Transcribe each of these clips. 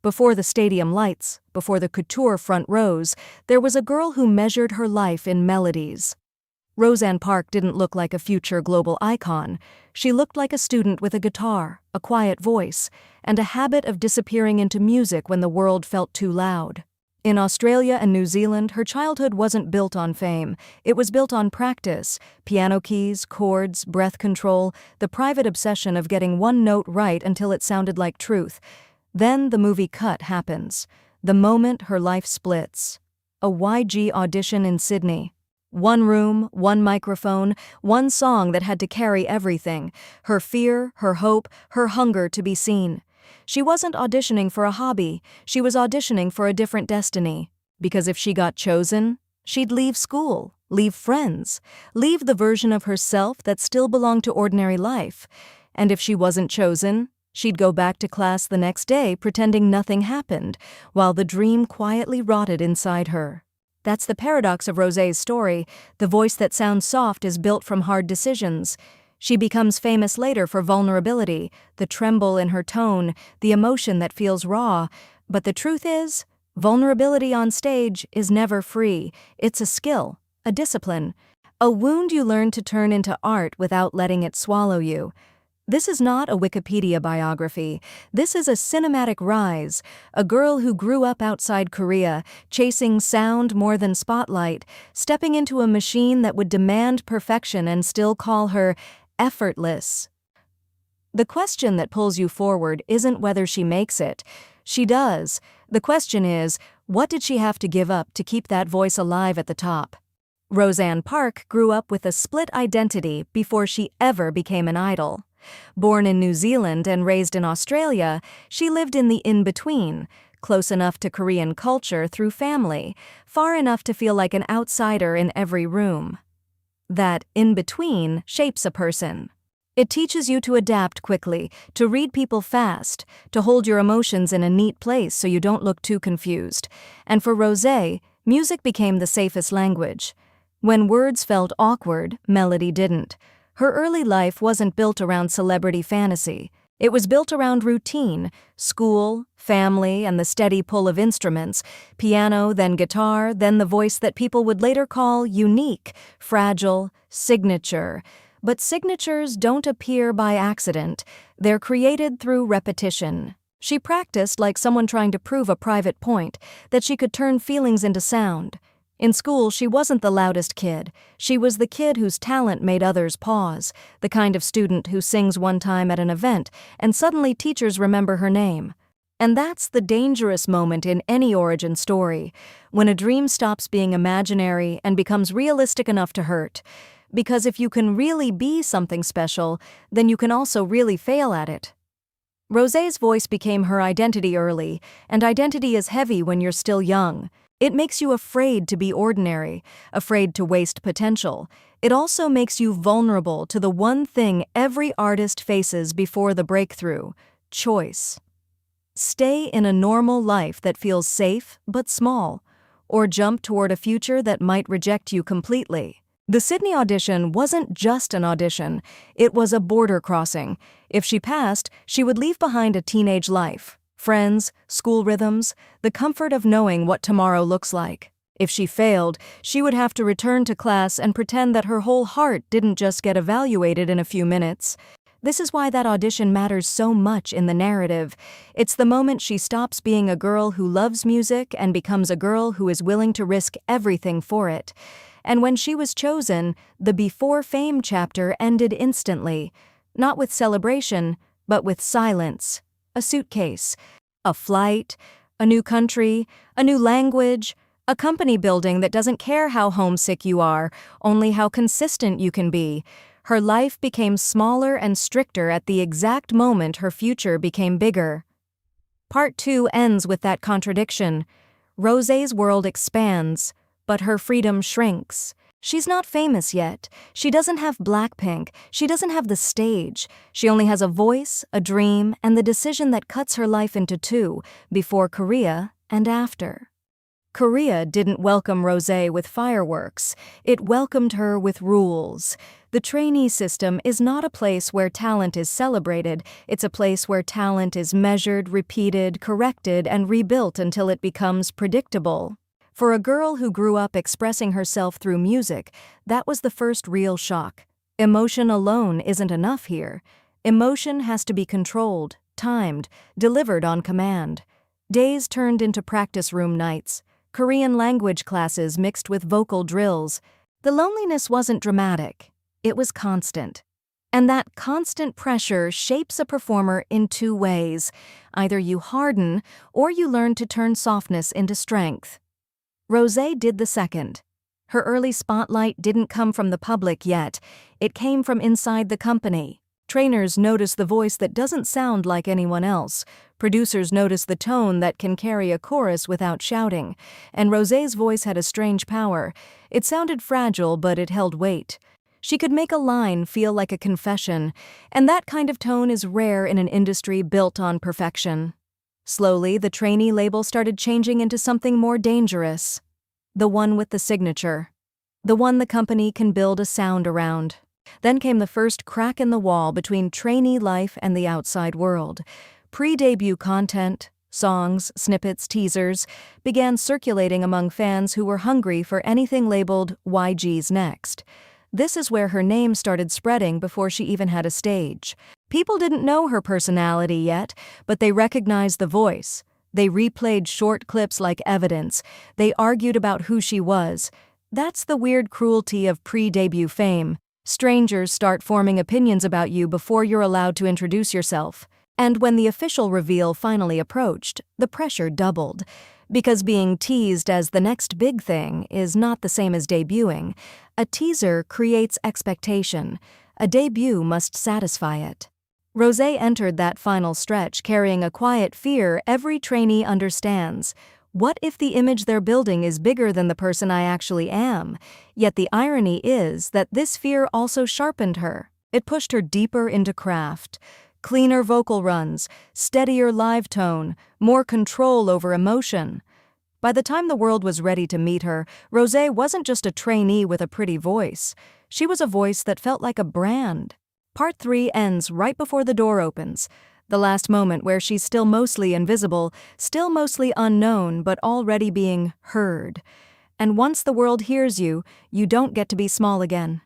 Before the stadium lights, before the couture front rows, there was a girl who measured her life in melodies. Roseanne Park didn't look like a future global icon. She looked like a student with a guitar, a quiet voice, and a habit of disappearing into music when the world felt too loud. In Australia and New Zealand, her childhood wasn't built on fame. It was built on practice, piano keys, chords, breath control, the private obsession of getting one note right until it sounded like truth. Then the movie cut happens. The moment her life splits. A YG audition in Sydney. One room, one microphone, one song that had to carry everything. Her fear, her hope, her hunger to be seen. She wasn't auditioning for a hobby. She was auditioning for a different destiny. Because if she got chosen, she'd leave school, leave friends, leave the version of herself that still belonged to ordinary life. And if she wasn't chosen, she'd go back to class the next day pretending nothing happened, while the dream quietly rotted inside her. That's the paradox of Rosé's story. The voice that sounds soft is built from hard decisions. She becomes famous later for vulnerability, the tremble in her tone, the emotion that feels raw. But the truth is, vulnerability on stage is never free. It's a skill, a discipline, a wound you learn to turn into art without letting it swallow you. This is not a Wikipedia biography. This is a cinematic rise, a girl who grew up outside Korea, chasing sound more than spotlight, stepping into a machine that would demand perfection and still call her effortless. The question that pulls you forward isn't whether she makes it. She does. The question is, what did she have to give up to keep that voice alive at the top? Roseanne Park grew up with a split identity before she ever became an idol. Born in New Zealand and raised in Australia, she lived in the in-between, close enough to Korean culture through family, far enough to feel like an outsider in every room. That in-between shapes a person. It teaches you to adapt quickly, to read people fast, to hold your emotions in a neat place so you don't look too confused. And for Rosé, music became the safest language. When words felt awkward, melody didn't. Her early life wasn't built around celebrity fantasy. It was built around routine, school, family, and the steady pull of instruments, piano, then guitar, then the voice that people would later call unique, fragile, signature. But signatures don't appear by accident. They're created through repetition. She practiced like someone trying to prove a private point, that she could turn feelings into sound. In school, she wasn't the loudest kid. She was the kid whose talent made others pause, the kind of student who sings one time at an event, and suddenly teachers remember her name. And that's the dangerous moment in any origin story, when a dream stops being imaginary and becomes realistic enough to hurt. Because if you can really be something special, then you can also really fail at it. Rosé's voice became her identity early, and identity is heavy when you're still young. It makes you afraid to be ordinary, afraid to waste potential. It also makes you vulnerable to the one thing every artist faces before the breakthrough: choice. Stay in a normal life that feels safe but small, or jump toward a future that might reject you completely. The Sydney audition wasn't just an audition, it was a border crossing. If she passed, she would leave behind a teenage life. Friends, school rhythms, the comfort of knowing what tomorrow looks like. If she failed, she would have to return to class and pretend that her whole heart didn't just get evaluated in a few minutes. This is why that audition matters so much in the narrative. It's the moment she stops being a girl who loves music and becomes a girl who is willing to risk everything for it. And when she was chosen, the before fame chapter ended instantly, not with celebration, but with silence. A suitcase, a flight, a new country, a new language, a company building that doesn't care how homesick you are, only how consistent you can be. Her life became smaller and stricter at the exact moment her future became bigger. Part 2 ends with that contradiction. Rosé's world expands, but her freedom shrinks. She's not famous yet. She doesn't have BLACKPINK. She doesn't have the stage. She only has a voice, a dream, and the decision that cuts her life into two, before Korea and after. Korea didn't welcome Rosé with fireworks, it welcomed her with rules. The trainee system is not a place where talent is celebrated, it's a place where talent is measured, repeated, corrected, and rebuilt until it becomes predictable. For a girl who grew up expressing herself through music, that was the first real shock. Emotion alone isn't enough here. Emotion has to be controlled, timed, delivered on command. Days turned into practice room nights, Korean language classes mixed with vocal drills. The loneliness wasn't dramatic, it was constant. And that constant pressure shapes a performer in two ways. Either you harden, or you learn to turn softness into strength. Rosé did the second. Her early spotlight didn't come from the public yet, it came from inside the company. Trainers notice the voice that doesn't sound like anyone else. Producers notice the tone that can carry a chorus without shouting. And Rosé's voice had a strange power. It sounded fragile, but it held weight. She could make a line feel like a confession, and that kind of tone is rare in an industry built on perfection. Slowly, the trainee label started changing into something more dangerous. The one with the signature. The one the company can build a sound around. Then came the first crack in the wall between trainee life and the outside world. Pre-debut content, songs, snippets, teasers, began circulating among fans who were hungry for anything labeled YG's next. This is where her name started spreading before she even had a stage. People didn't know her personality yet, but they recognized the voice. They replayed short clips like evidence. They argued about who she was. That's the weird cruelty of pre-debut fame. Strangers start forming opinions about you before you're allowed to introduce yourself. And when the official reveal finally approached, the pressure doubled. Because being teased as the next big thing is not the same as debuting. A teaser creates expectation. A debut must satisfy it. Rosé entered that final stretch carrying a quiet fear every trainee understands. What if the image they're building is bigger than the person I actually am? Yet the irony is that this fear also sharpened her. It pushed her deeper into craft. Cleaner vocal runs, steadier live tone, more control over emotion. By the time the world was ready to meet her, Rosé wasn't just a trainee with a pretty voice. She was a voice that felt like a brand. Part 3 ends right before the door opens. The last moment where she's still mostly invisible, still mostly unknown, but already being heard. And once the world hears you, you don't get to be small again.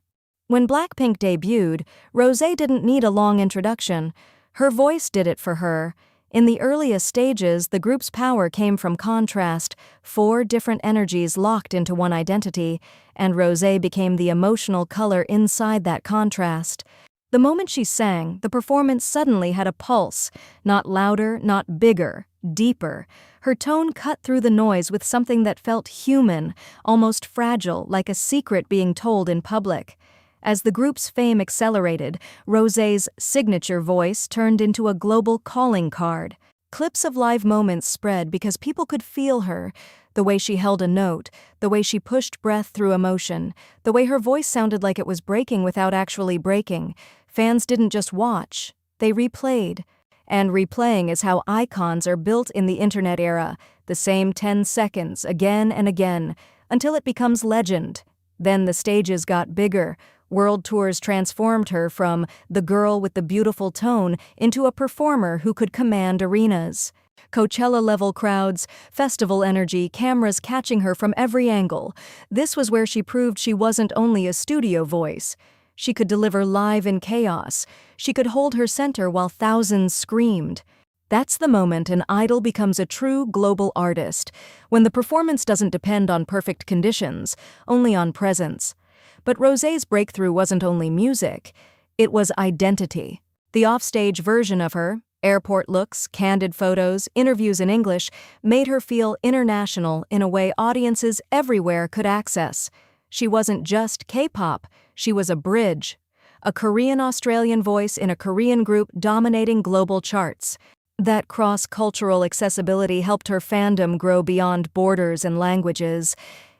When BLACKPINK debuted, Rosé didn't need a long introduction. Her voice did it for her. In the earliest stages, the group's power came from contrast, 4 different energies locked into one identity, and Rosé became the emotional color inside that contrast. The moment she sang, the performance suddenly had a pulse, not louder, not bigger, deeper. Her tone cut through the noise with something that felt human, almost fragile, like a secret being told in public. As the group's fame accelerated, Rosé's signature voice turned into a global calling card. Clips of live moments spread because people could feel her. The way she held a note, the way she pushed breath through emotion, the way her voice sounded like it was breaking without actually breaking. Fans didn't just watch, they replayed. And replaying is how icons are built in the internet era, the same 10 seconds again and again, until it becomes legend. Then the stages got bigger. World tours transformed her from the girl with the beautiful tone into a performer who could command arenas. Coachella-level crowds, festival energy, cameras catching her from every angle. This was where she proved she wasn't only a studio voice. She could deliver live in chaos. She could hold her center while thousands screamed. That's the moment an idol becomes a true global artist, when the performance doesn't depend on perfect conditions, only on presence. But Rosé's breakthrough wasn't only music, it was identity. The offstage version of her, airport looks, candid photos, interviews in English, made her feel international in a way audiences everywhere could access. She wasn't just K-pop, she was a bridge. A Korean-Australian voice in a Korean group dominating global charts. That cross-cultural accessibility helped her fandom grow beyond borders and languages.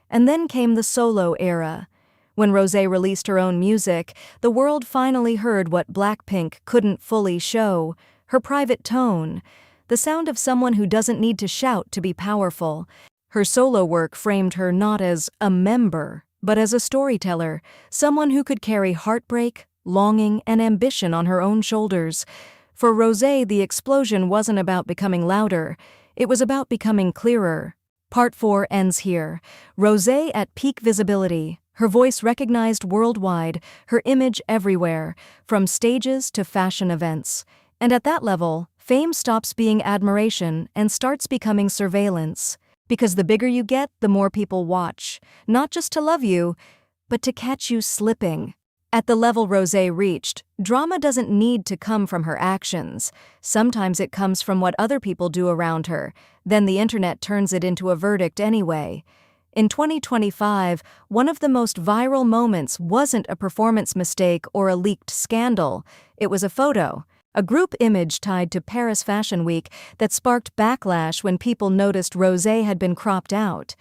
And then came the solo era. When Rosé released her own music, the world finally heard what BLACKPINK couldn't fully show, her private tone, the sound of someone who doesn't need to shout to be powerful. Her solo work framed her not as a member, but as a storyteller, someone who could carry heartbreak, longing, and ambition on her own shoulders. For Rosé, the explosion wasn't about becoming louder, it was about becoming clearer. Part 4 ends here. Rosé at peak visibility, her voice recognized worldwide, her image everywhere, from stages to fashion events. And at that level, fame stops being admiration and starts becoming surveillance. Because the bigger you get, the more people watch, not just to love you, but to catch you slipping. At the level Rosé reached, drama doesn't need to come from her actions. Sometimes it comes from what other people do around her, then the internet turns it into a verdict anyway. In 2025, one of the most viral moments wasn't a performance mistake or a leaked scandal, it was a photo. A group image tied to Paris Fashion Week that sparked backlash when people noticed Rosé had been cropped out.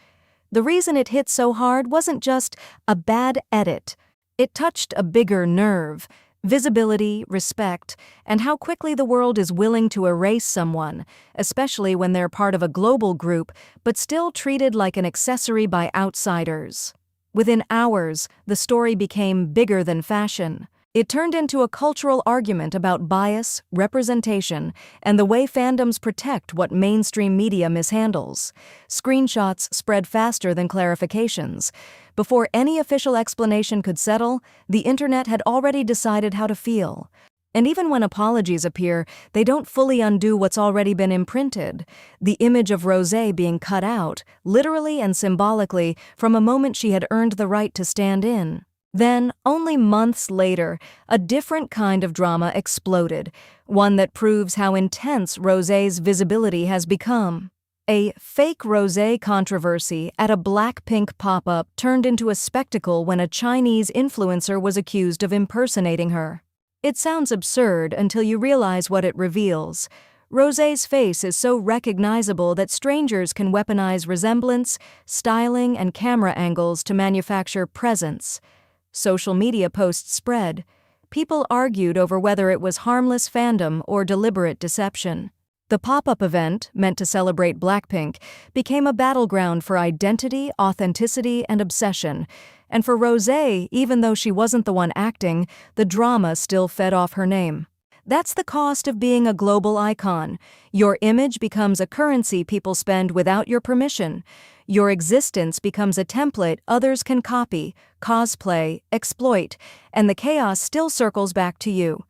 The reason it hit so hard wasn't just a bad edit. It touched a bigger nerve: visibility, respect, and how quickly the world is willing to erase someone, especially when they're part of a global group but still treated like an accessory by outsiders. Within hours, the story became bigger than fashion. It turned into a cultural argument about bias, representation, and the way fandoms protect what mainstream media mishandles. Screenshots spread faster than clarifications. Before any official explanation could settle, the internet had already decided how to feel. And even when apologies appear, they don't fully undo what's already been imprinted. The image of Rosé being cut out, literally and symbolically, from a moment she had earned the right to stand in. Then, only months later, a different kind of drama exploded, one that proves how intense Rosé's visibility has become. A fake Rosé controversy at a BLACKPINK pop-up turned into a spectacle when a Chinese influencer was accused of impersonating her. It sounds absurd until you realize what it reveals. Rosé's face is so recognizable that strangers can weaponize resemblance, styling, and camera angles to manufacture presence. Social media posts spread. People argued over whether it was harmless fandom or deliberate deception. The pop-up event, meant to celebrate BLACKPINK, became a battleground for identity, authenticity, and obsession. And for Rosé, even though she wasn't the one acting, the drama still fed off her name. That's the cost of being a global icon. Your image becomes a currency people spend without your permission. Your existence becomes a template others can copy, cosplay, exploit, and the chaos still circles back to you.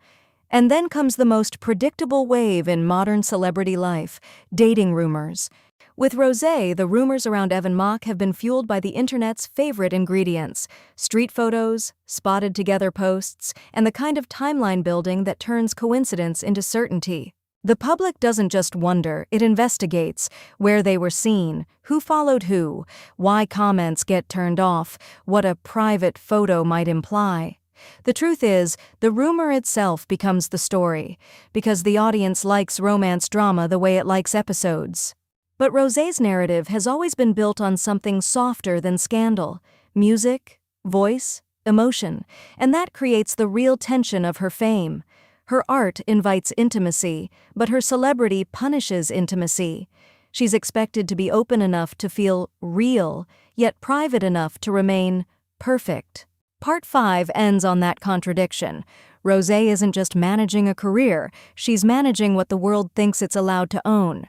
And then comes the most predictable wave in modern celebrity life: dating rumors. With Rosé, the rumors around Evan Mock have been fueled by the internet's favorite ingredients: street photos, spotted together posts, and the kind of timeline building that turns coincidence into certainty. The public doesn't just wonder, it investigates: where they were seen, who followed who, why comments get turned off, what a private photo might imply. The truth is, the rumor itself becomes the story, because the audience likes romance drama the way it likes episodes. But Rosé's narrative has always been built on something softer than scandal: music, voice, emotion, and that creates the real tension of her fame. Her art invites intimacy, but her celebrity punishes intimacy. She's expected to be open enough to feel real, yet private enough to remain perfect. Part 5 ends on that contradiction. Rosé isn't just managing a career, she's managing what the world thinks it's allowed to own.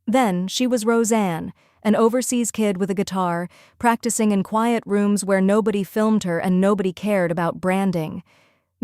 Then she was Roseanne, an overseas kid with a guitar, practicing in quiet rooms where nobody filmed her and nobody cared about branding.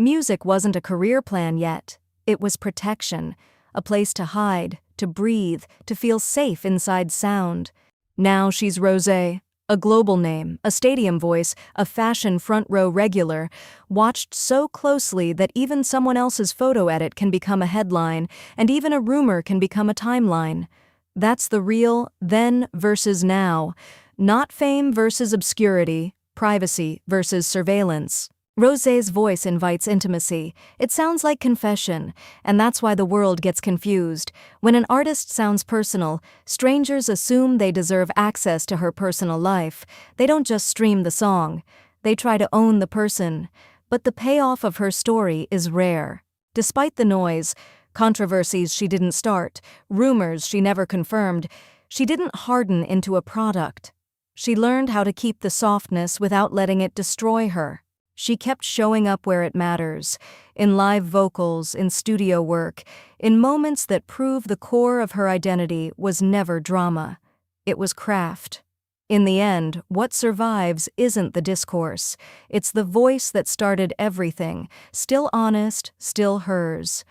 Music wasn't a career plan yet. It was protection, a place to hide, to breathe, to feel safe inside sound. Now she's Rosé, a global name, a stadium voice, a fashion front-row regular, watched so closely that even someone else's photo edit can become a headline, and even a rumor can become a timeline. That's the real then versus now, not fame versus obscurity, privacy versus surveillance. Rosé's voice invites intimacy. It sounds like confession, and that's why the world gets confused. When an artist sounds personal, strangers assume they deserve access to her personal life. They don't just stream the song. They try to own the person. But the payoff of her story is rare. Despite the noise, controversies she didn't start, rumors she never confirmed, She didn't harden into a product. She learned how to keep the softness without letting it destroy her. She kept showing up where it matters, in live vocals, in studio work, in moments that prove the core of her identity was never drama. It was craft. In the end, what survives isn't the discourse. It's the voice that started everything, still honest, still hers.